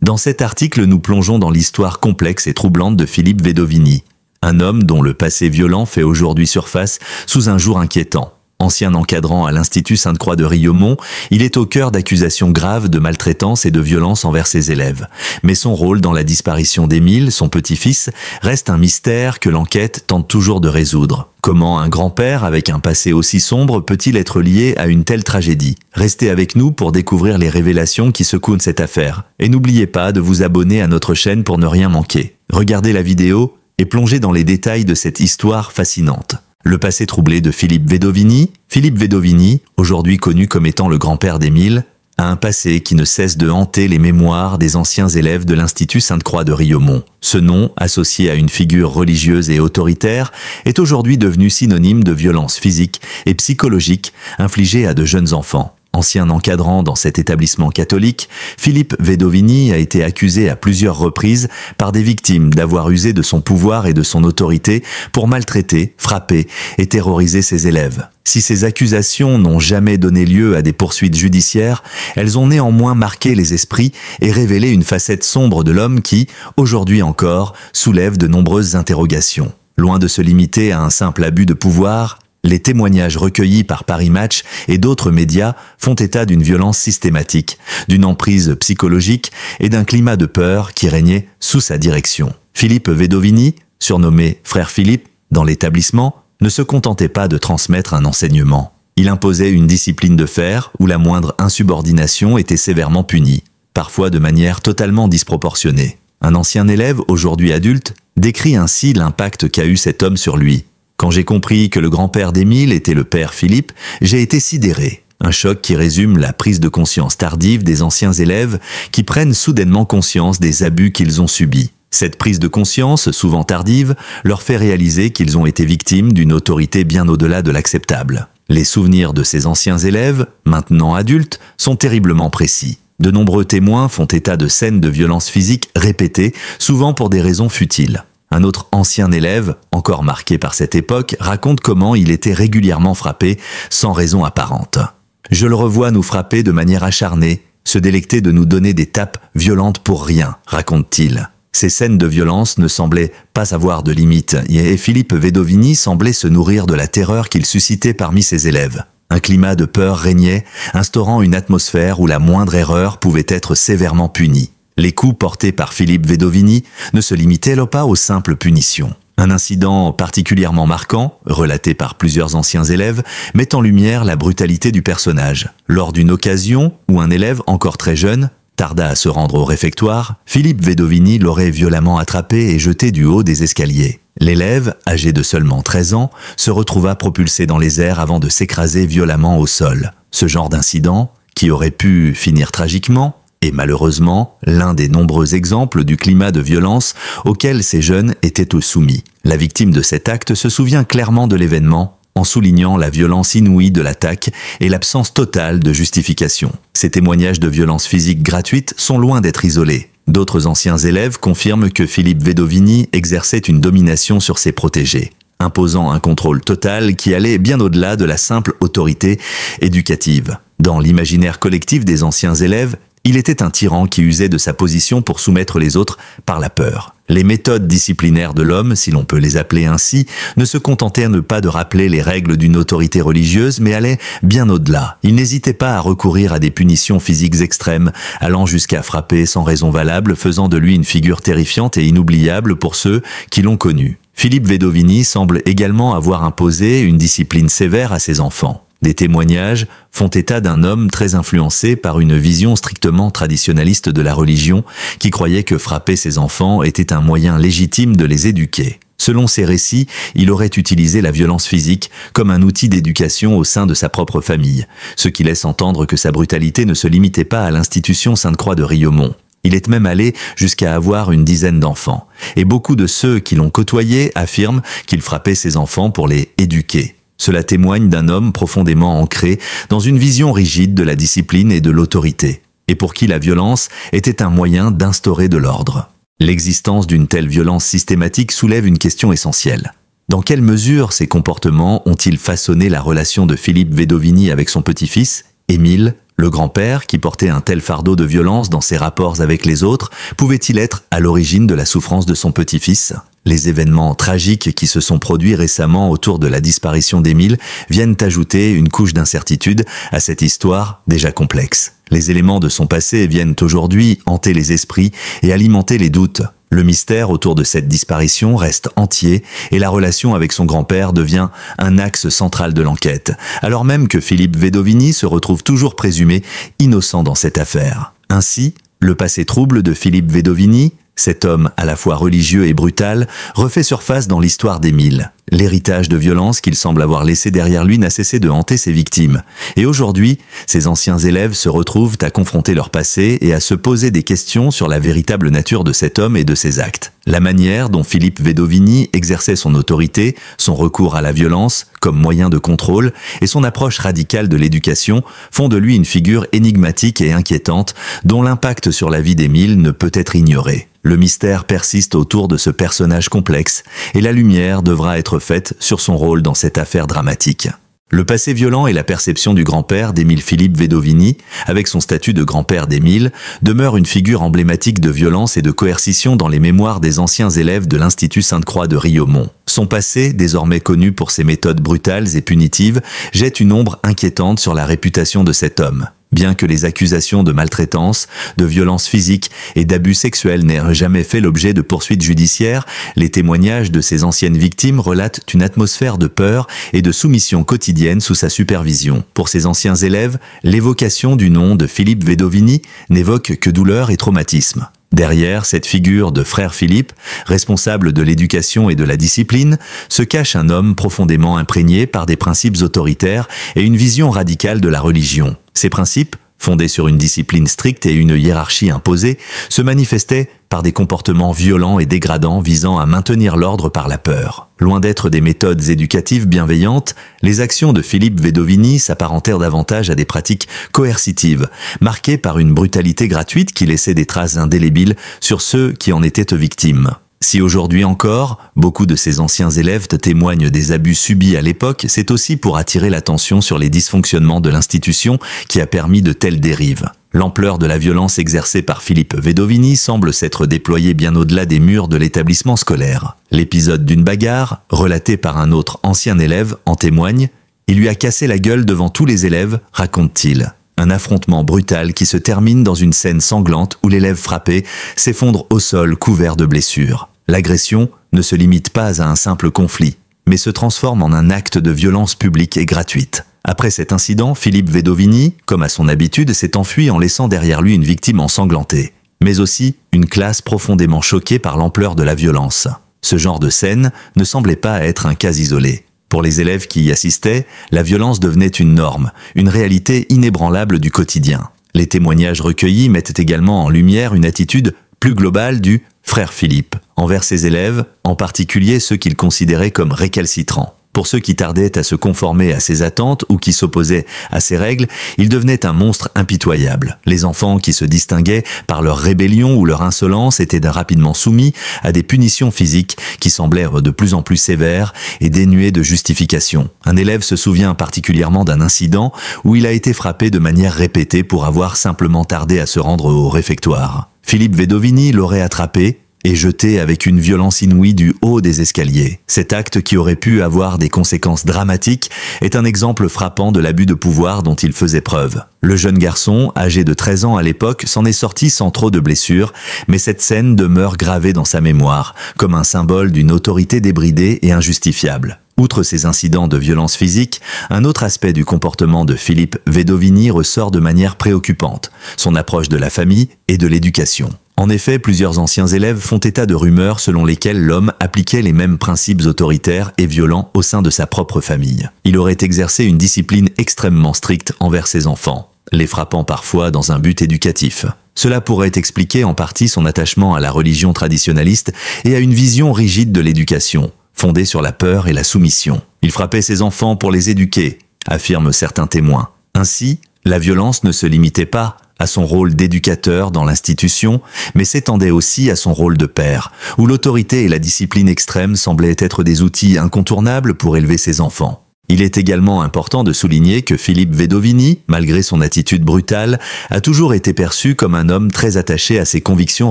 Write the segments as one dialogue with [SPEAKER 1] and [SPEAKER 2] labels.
[SPEAKER 1] Dans cet article, nous plongeons dans l'histoire complexe et troublante de Philippe Vedovini, un homme dont le passé violent fait aujourd'hui surface sous un jour inquiétant. Ancien encadrant à l'Institut Sainte-Croix de Riaumont, il est au cœur d'accusations graves de maltraitance et de violence envers ses élèves. Mais son rôle dans la disparition d'Émile, son petit-fils, reste un mystère que l'enquête tente toujours de résoudre. Comment un grand-père avec un passé aussi sombre peut-il être lié à une telle tragédie? Restez avec nous pour découvrir les révélations qui secouent cette affaire. Et n'oubliez pas de vous abonner à notre chaîne pour ne rien manquer. Regardez la vidéo et plongez dans les détails de cette histoire fascinante. Le passé troublé de Philippe Vedovini. Philippe Vedovini, aujourd'hui connu comme étant le grand-père d'Émile, a un passé qui ne cesse de hanter les mémoires des anciens élèves de l'Institut Sainte-Croix de Riaumont. Ce nom, associé à une figure religieuse et autoritaire, est aujourd'hui devenu synonyme de violence physique et psychologique infligée à de jeunes enfants. Ancien encadrant dans cet établissement catholique, Philippe Vedovini a été accusé à plusieurs reprises par des victimes d'avoir usé de son pouvoir et de son autorité pour maltraiter, frapper et terroriser ses élèves. Si ces accusations n'ont jamais donné lieu à des poursuites judiciaires, elles ont néanmoins marqué les esprits et révélé une facette sombre de l'homme qui, aujourd'hui encore, soulève de nombreuses interrogations. Loin de se limiter à un simple abus de pouvoir, les témoignages recueillis par Paris Match et d'autres médias font état d'une violence systématique, d'une emprise psychologique et d'un climat de peur qui régnait sous sa direction. Philippe Vedovini, surnommé Frère Philippe dans l'établissement, ne se contentait pas de transmettre un enseignement. Il imposait une discipline de fer où la moindre insubordination était sévèrement punie, parfois de manière totalement disproportionnée. Un ancien élève, aujourd'hui adulte, décrit ainsi l'impact qu'a eu cet homme sur lui. Quand j'ai compris que le grand-père d'Émile était le père Philippe, j'ai été sidéré. Un choc qui résume la prise de conscience tardive des anciens élèves qui prennent soudainement conscience des abus qu'ils ont subis. Cette prise de conscience, souvent tardive, leur fait réaliser qu'ils ont été victimes d'une autorité bien au-delà de l'acceptable. Les souvenirs de ces anciens élèves, maintenant adultes, sont terriblement précis. De nombreux témoins font état de scènes de violence physique répétées, souvent pour des raisons futiles. Un autre ancien élève, encore marqué par cette époque, raconte comment il était régulièrement frappé sans raison apparente. « Je le revois nous frapper de manière acharnée, se délecter de nous donner des tapes violentes pour rien », raconte-t-il. Ces scènes de violence ne semblaient pas avoir de limite et Philippe Vedovini semblait se nourrir de la terreur qu'il suscitait parmi ses élèves. Un climat de peur régnait, instaurant une atmosphère où la moindre erreur pouvait être sévèrement punie. Les coups portés par Philippe Vedovini ne se limitaient pas aux simples punitions. Un incident particulièrement marquant, relaté par plusieurs anciens élèves, met en lumière la brutalité du personnage. Lors d'une occasion où un élève encore très jeune tarda à se rendre au réfectoire, Philippe Vedovini l'aurait violemment attrapé et jeté du haut des escaliers. L'élève, âgé de seulement 13 ans, se retrouva propulsé dans les airs avant de s'écraser violemment au sol. Ce genre d'incident, qui aurait pu finir tragiquement, est malheureusement l'un des nombreux exemples du climat de violence auquel ces jeunes étaient soumis. La victime de cet acte se souvient clairement de l'événement, en soulignant la violence inouïe de l'attaque et l'absence totale de justification. Ces témoignages de violence physique gratuite sont loin d'être isolés. D'autres anciens élèves confirment que Philippe Vedovini exerçait une domination sur ses protégés, imposant un contrôle total qui allait bien au-delà de la simple autorité éducative. Dans l'imaginaire collectif des anciens élèves, il était un tyran qui usait de sa position pour soumettre les autres par la peur. Les méthodes disciplinaires de l'homme, si l'on peut les appeler ainsi, ne se contentaient pas de rappeler les règles d'une autorité religieuse, mais allaient bien au-delà. Il n'hésitait pas à recourir à des punitions physiques extrêmes, allant jusqu'à frapper sans raison valable, faisant de lui une figure terrifiante et inoubliable pour ceux qui l'ont connu. Philippe Vedovini semble également avoir imposé une discipline sévère à ses enfants. Des témoignages font état d'un homme très influencé par une vision strictement traditionnaliste de la religion qui croyait que frapper ses enfants était un moyen légitime de les éduquer. Selon ces récits, il aurait utilisé la violence physique comme un outil d'éducation au sein de sa propre famille, ce qui laisse entendre que sa brutalité ne se limitait pas à l'Institution Sainte-Croix de Riaumont. Il est même allé jusqu'à avoir une dizaine d'enfants, et beaucoup de ceux qui l'ont côtoyé affirment qu'il frappait ses enfants pour les éduquer. Cela témoigne d'un homme profondément ancré dans une vision rigide de la discipline et de l'autorité, et pour qui la violence était un moyen d'instaurer de l'ordre. L'existence d'une telle violence systématique soulève une question essentielle. Dans quelle mesure ces comportements ont-ils façonné la relation de Philippe Vedovini avec son petit-fils, Émile, Le grand-père, qui portait un tel fardeau de violence dans ses rapports avec les autres, pouvait-il être à l'origine de la souffrance de son petit-fils ? Les événements tragiques qui se sont produits récemment autour de la disparition d'Émile viennent ajouter une couche d'incertitude à cette histoire déjà complexe. Les éléments de son passé viennent aujourd'hui hanter les esprits et alimenter les doutes. Le mystère autour de cette disparition reste entier et la relation avec son grand-père devient un axe central de l'enquête, alors même que Philippe Vedovini se retrouve toujours présumé innocent dans cette affaire. Ainsi, le passé trouble de Philippe Vedovini, cet homme à la fois religieux et brutal, refait surface dans l'histoire d'Émile. L'héritage de violence qu'il semble avoir laissé derrière lui n'a cessé de hanter ses victimes. Et aujourd'hui, ses anciens élèves se retrouvent à confronter leur passé et à se poser des questions sur la véritable nature de cet homme et de ses actes. La manière dont Philippe Vedovini exerçait son autorité, son recours à la violence comme moyen de contrôle et son approche radicale de l'éducation font de lui une figure énigmatique et inquiétante dont l'impact sur la vie d'Émile ne peut être ignoré. Le mystère persiste autour de ce personnage complexe et la lumière devra être faite sur son rôle dans cette affaire dramatique. Le passé violent et la perception du grand-père d'Émile Philippe Vedovini, avec son statut de grand-père d'Émile, demeure une figure emblématique de violence et de coercition dans les mémoires des anciens élèves de l'Institut Sainte-Croix de Riaumont. Son passé, désormais connu pour ses méthodes brutales et punitives, jette une ombre inquiétante sur la réputation de cet homme. Bien que les accusations de maltraitance, de violence physique et d'abus sexuels n'aient jamais fait l'objet de poursuites judiciaires, les témoignages de ces anciennes victimes relatent une atmosphère de peur et de soumission quotidienne sous sa supervision. Pour ces anciens élèves, l'évocation du nom de Philippe Vedovini n'évoque que douleur et traumatisme. Derrière cette figure de frère Philippe, responsable de l'éducation et de la discipline, se cache un homme profondément imprégné par des principes autoritaires et une vision radicale de la religion. Ces principes, fondés sur une discipline stricte et une hiérarchie imposée, se manifestaient par des comportements violents et dégradants visant à maintenir l'ordre par la peur. Loin d'être des méthodes éducatives bienveillantes, les actions de Philippe Vedovini s'apparentèrent davantage à des pratiques coercitives, marquées par une brutalité gratuite qui laissait des traces indélébiles sur ceux qui en étaient victimes. Si aujourd'hui encore, beaucoup de ces anciens élèves témoignent des abus subis à l'époque, c'est aussi pour attirer l'attention sur les dysfonctionnements de l'institution qui a permis de telles dérives. L'ampleur de la violence exercée par Philippe Vedovini semble s'être déployée bien au-delà des murs de l'établissement scolaire. L'épisode d'une bagarre, relaté par un autre ancien élève, en témoigne. Il lui a cassé la gueule devant tous les élèves, raconte-t-il. Un affrontement brutal qui se termine dans une scène sanglante où l'élève frappé s'effondre au sol couvert de blessures. L'agression ne se limite pas à un simple conflit, mais se transforme en un acte de violence publique et gratuite. Après cet incident, Philippe Vedovini, comme à son habitude, s'est enfui en laissant derrière lui une victime ensanglantée, mais aussi une classe profondément choquée par l'ampleur de la violence. Ce genre de scène ne semblait pas être un cas isolé. Pour les élèves qui y assistaient, la violence devenait une norme, une réalité inébranlable du quotidien. Les témoignages recueillis mettent également en lumière une attitude plus globale du frère Philippe envers ses élèves, en particulier ceux qu'il considérait comme récalcitrants. Pour ceux qui tardaient à se conformer à ses attentes ou qui s'opposaient à ses règles, il devenait un monstre impitoyable. Les enfants qui se distinguaient par leur rébellion ou leur insolence étaient rapidement soumis à des punitions physiques qui semblèrent de plus en plus sévères et dénuées de justification. Un élève se souvient particulièrement d'un incident où il a été frappé de manière répétée pour avoir simplement tardé à se rendre au réfectoire. Philippe Vedovini l'aurait attrapé et jeté avec une violence inouïe du haut des escaliers. Cet acte qui aurait pu avoir des conséquences dramatiques est un exemple frappant de l'abus de pouvoir dont il faisait preuve. Le jeune garçon, âgé de 13 ans à l'époque, s'en est sorti sans trop de blessures, mais cette scène demeure gravée dans sa mémoire, comme un symbole d'une autorité débridée et injustifiable. Outre ces incidents de violence physique, un autre aspect du comportement de Philippe Vedovini ressort de manière préoccupante, son approche de la famille et de l'éducation. En effet, plusieurs anciens élèves font état de rumeurs selon lesquelles l'homme appliquait les mêmes principes autoritaires et violents au sein de sa propre famille. Il aurait exercé une discipline extrêmement stricte envers ses enfants, les frappant parfois dans un but éducatif. Cela pourrait expliquer en partie son attachement à la religion traditionnaliste et à une vision rigide de l'éducation, fondée sur la peur et la soumission. Il frappait ses enfants pour les éduquer, affirment certains témoins. Ainsi, la violence ne se limitait pas à son rôle d'éducateur dans l'institution, mais s'étendait aussi à son rôle de père, où l'autorité et la discipline extrême semblaient être des outils incontournables pour élever ses enfants. Il est également important de souligner que Philippe Vedovini, malgré son attitude brutale, a toujours été perçu comme un homme très attaché à ses convictions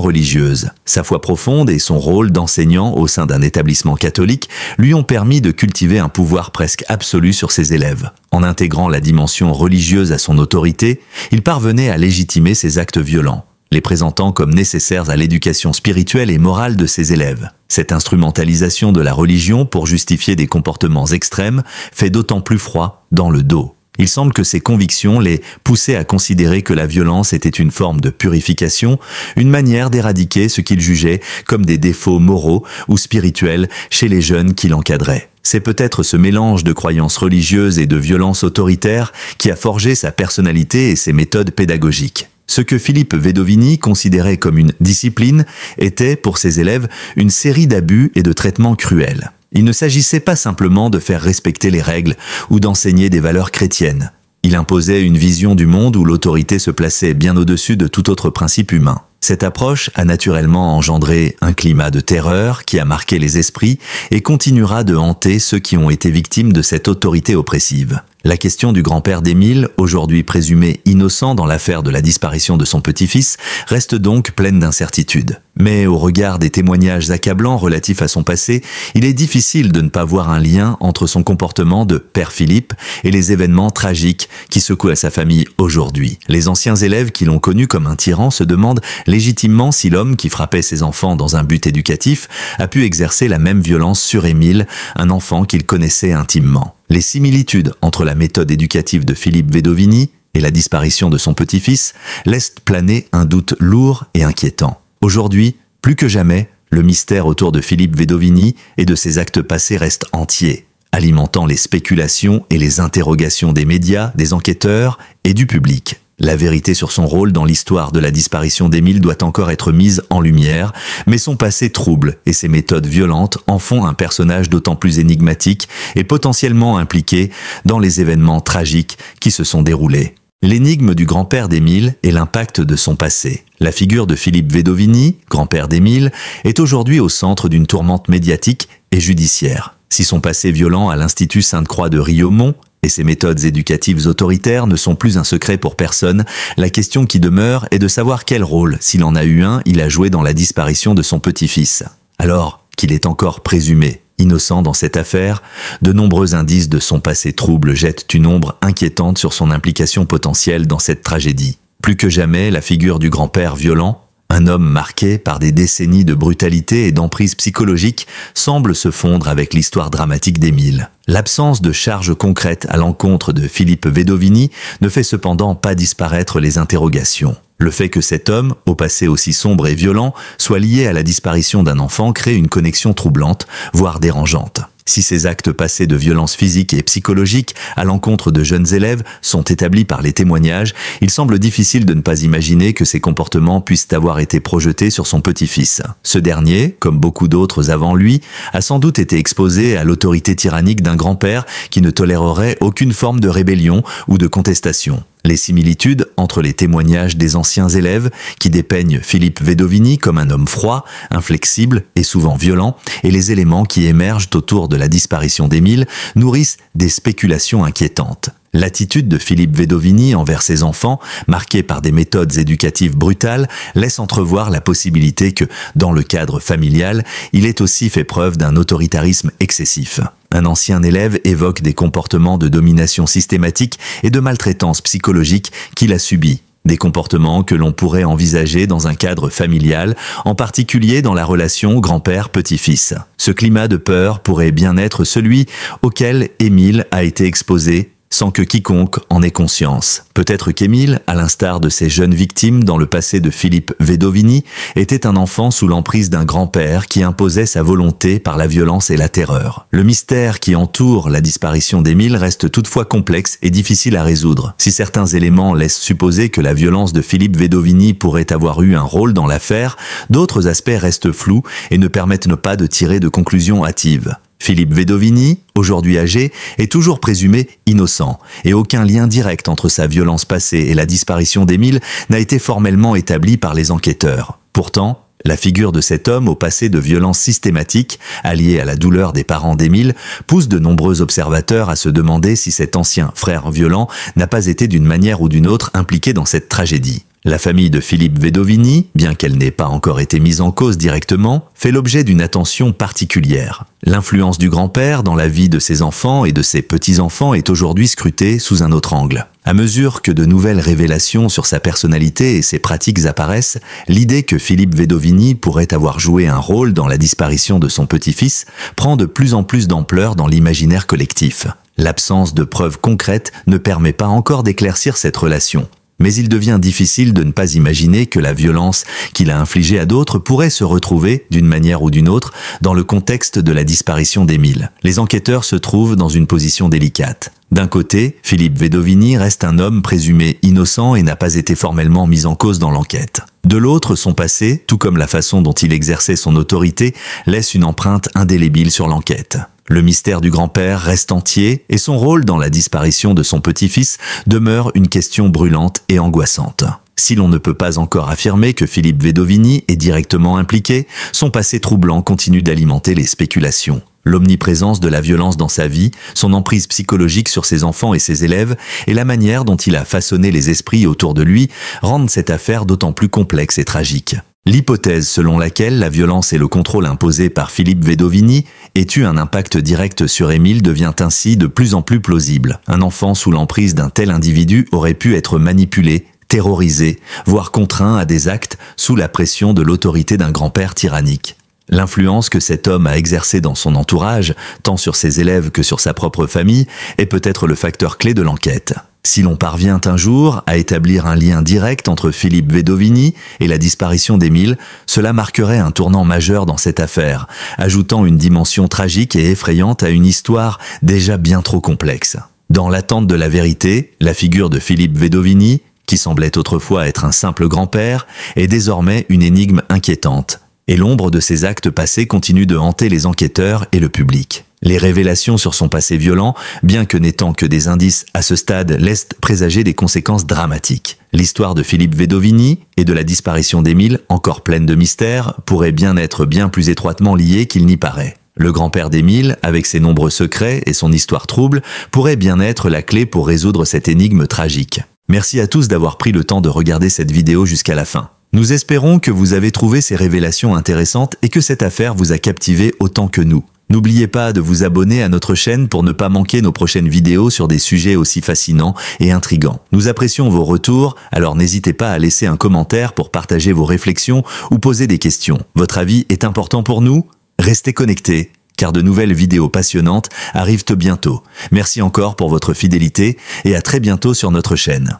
[SPEAKER 1] religieuses. Sa foi profonde et son rôle d'enseignant au sein d'un établissement catholique lui ont permis de cultiver un pouvoir presque absolu sur ses élèves. En intégrant la dimension religieuse à son autorité, il parvenait à légitimer ses actes violents, les présentant comme nécessaires à l'éducation spirituelle et morale de ses élèves. Cette instrumentalisation de la religion pour justifier des comportements extrêmes fait d'autant plus froid dans le dos. Il semble que ces convictions les poussaient à considérer que la violence était une forme de purification, une manière d'éradiquer ce qu'il jugeait comme des défauts moraux ou spirituels chez les jeunes qu'il encadrait. C'est peut-être ce mélange de croyances religieuses et de violence autoritaire qui a forgé sa personnalité et ses méthodes pédagogiques. Ce que Philippe Vedovini considérait comme une discipline était, pour ses élèves, une série d'abus et de traitements cruels. Il ne s'agissait pas simplement de faire respecter les règles ou d'enseigner des valeurs chrétiennes. Il imposait une vision du monde où l'autorité se plaçait bien au-dessus de tout autre principe humain. Cette approche a naturellement engendré un climat de terreur qui a marqué les esprits et continuera de hanter ceux qui ont été victimes de cette autorité oppressive. La question du grand-père d'Émile, aujourd'hui présumé innocent dans l'affaire de la disparition de son petit-fils, reste donc pleine d'incertitudes. Mais au regard des témoignages accablants relatifs à son passé, il est difficile de ne pas voir un lien entre son comportement de père Philippe et les événements tragiques qui secouent sa famille aujourd'hui. Les anciens élèves qui l'ont connu comme un tyran se demandent légitimement si l'homme qui frappait ses enfants dans un but éducatif a pu exercer la même violence sur Émile, un enfant qu'il connaissait intimement. Les similitudes entre la méthode éducative de Philippe Vedovini et la disparition de son petit-fils laissent planer un doute lourd et inquiétant. Aujourd'hui, plus que jamais, le mystère autour de Philippe Vedovini et de ses actes passés reste entier, alimentant les spéculations et les interrogations des médias, des enquêteurs et du public. La vérité sur son rôle dans l'histoire de la disparition d'Émile doit encore être mise en lumière, mais son passé trouble et ses méthodes violentes en font un personnage d'autant plus énigmatique et potentiellement impliqué dans les événements tragiques qui se sont déroulés. L'énigme du grand-père d'Émile et l'impact de son passé. La figure de Philippe Vedovini, grand-père d'Émile, est aujourd'hui au centre d'une tourmente médiatique et judiciaire. Si son passé violent à l'Institut Sainte-Croix de Riaumont et ses méthodes éducatives autoritaires ne sont plus un secret pour personne, la question qui demeure est de savoir quel rôle, s'il en a eu un, il a joué dans la disparition de son petit-fils. Alors qu'il est encore présumé innocent dans cette affaire, de nombreux indices de son passé trouble jettent une ombre inquiétante sur son implication potentielle dans cette tragédie. Plus que jamais, la figure du grand-père violent, un homme marqué par des décennies de brutalité et d'emprise psychologique, semble se fondre avec l'histoire dramatique d'Émile. L'absence de charges concrètes à l'encontre de Philippe Vedovini ne fait cependant pas disparaître les interrogations. Le fait que cet homme, au passé aussi sombre et violent, soit lié à la disparition d'un enfant crée une connexion troublante, voire dérangeante. Si ces actes passés de violence physique et psychologique à l'encontre de jeunes élèves sont établis par les témoignages, il semble difficile de ne pas imaginer que ces comportements puissent avoir été projetés sur son petit-fils. Ce dernier, comme beaucoup d'autres avant lui, a sans doute été exposé à l'autorité tyrannique d'un grand-père qui ne tolérerait aucune forme de rébellion ou de contestation. Les similitudes entre les témoignages des anciens élèves, qui dépeignent Philippe Vedovini comme un homme froid, inflexible et souvent violent, et les éléments qui émergent autour de la disparition d'Émile nourrissent des spéculations inquiétantes. L'attitude de Philippe Vedovini envers ses enfants, marquée par des méthodes éducatives brutales, laisse entrevoir la possibilité que, dans le cadre familial, il ait aussi fait preuve d'un autoritarisme excessif. Un ancien élève évoque des comportements de domination systématique et de maltraitance psychologique qu'il a subis. Des comportements que l'on pourrait envisager dans un cadre familial, en particulier dans la relation grand-père-petit-fils. Ce climat de peur pourrait bien être celui auquel Émile a été exposé sans que quiconque en ait conscience. Peut-être qu'Émile, à l'instar de ses jeunes victimes dans le passé de Philippe Vedovini, était un enfant sous l'emprise d'un grand-père qui imposait sa volonté par la violence et la terreur. Le mystère qui entoure la disparition d'Émile reste toutefois complexe et difficile à résoudre. Si certains éléments laissent supposer que la violence de Philippe Vedovini pourrait avoir eu un rôle dans l'affaire, d'autres aspects restent flous et ne permettent pas de tirer de conclusions hâtives. Philippe Vedovini, aujourd'hui âgé, est toujours présumé innocent, et aucun lien direct entre sa violence passée et la disparition d'Émile n'a été formellement établi par les enquêteurs. Pourtant, La figure de cet homme au passé de violence systématique, alliée à la douleur des parents d'Émile, pousse de nombreux observateurs à se demander si cet ancien frère violent n'a pas été d'une manière ou d'une autre impliqué dans cette tragédie. La famille de Philippe Vedovini, bien qu'elle n'ait pas encore été mise en cause directement, fait l'objet d'une attention particulière. L'influence du grand-père dans la vie de ses enfants et de ses petits-enfants est aujourd'hui scrutée sous un autre angle. À mesure que de nouvelles révélations sur sa personnalité et ses pratiques apparaissent, l'idée que Philippe Vedovini pourrait avoir joué un rôle dans la disparition de son petit-fils prend de plus en plus d'ampleur dans l'imaginaire collectif. L'absence de preuves concrètes ne permet pas encore d'éclaircir cette relation. Mais il devient difficile de ne pas imaginer que la violence qu'il a infligée à d'autres pourrait se retrouver, d'une manière ou d'une autre, dans le contexte de la disparition d'Émile. Les enquêteurs se trouvent dans une position délicate. D'un côté, Philippe Vedovini reste un homme présumé innocent et n'a pas été formellement mis en cause dans l'enquête. De l'autre, son passé, tout comme la façon dont il exerçait son autorité, laisse une empreinte indélébile sur l'enquête. Le mystère du grand-père reste entier et son rôle dans la disparition de son petit-fils demeure une question brûlante et angoissante. Si l'on ne peut pas encore affirmer que Philippe Vedovini est directement impliqué, son passé troublant continue d'alimenter les spéculations. L'omniprésence de la violence dans sa vie, son emprise psychologique sur ses enfants et ses élèves, et la manière dont il a façonné les esprits autour de lui rendent cette affaire d'autant plus complexe et tragique. L'hypothèse selon laquelle la violence et le contrôle imposés par Philippe Vedovini aient eu un impact direct sur Émile devient ainsi de plus en plus plausible. Un enfant sous l'emprise d'un tel individu aurait pu être manipulé, terrorisé, voire contraint à des actes sous la pression de l'autorité d'un grand-père tyrannique. L'influence que cet homme a exercée dans son entourage, tant sur ses élèves que sur sa propre famille, est peut-être le facteur clé de l'enquête. Si l'on parvient un jour à établir un lien direct entre Philippe Vedovini et la disparition d'Émile, cela marquerait un tournant majeur dans cette affaire, ajoutant une dimension tragique et effrayante à une histoire déjà bien trop complexe. Dans l'attente de la vérité, la figure de Philippe Vedovini, qui semblait autrefois être un simple grand-père, est désormais une énigme inquiétante. Et l'ombre de ses actes passés continue de hanter les enquêteurs et le public. Les révélations sur son passé violent, bien que n'étant que des indices à ce stade, laissent présager des conséquences dramatiques. L'histoire de Philippe Vedovini et de la disparition d'Émile, encore pleine de mystères, pourrait bien être bien plus étroitement liée qu'il n'y paraît. Le grand-père d'Émile, avec ses nombreux secrets et son histoire trouble, pourrait bien être la clé pour résoudre cette énigme tragique. Merci à tous d'avoir pris le temps de regarder cette vidéo jusqu'à la fin. Nous espérons que vous avez trouvé ces révélations intéressantes et que cette affaire vous a captivé autant que nous. N'oubliez pas de vous abonner à notre chaîne pour ne pas manquer nos prochaines vidéos sur des sujets aussi fascinants et intrigants. Nous apprécions vos retours, alors n'hésitez pas à laisser un commentaire pour partager vos réflexions ou poser des questions. Votre avis est important pour nous? Restez connectés, car de nouvelles vidéos passionnantes arrivent bientôt. Merci encore pour votre fidélité et à très bientôt sur notre chaîne.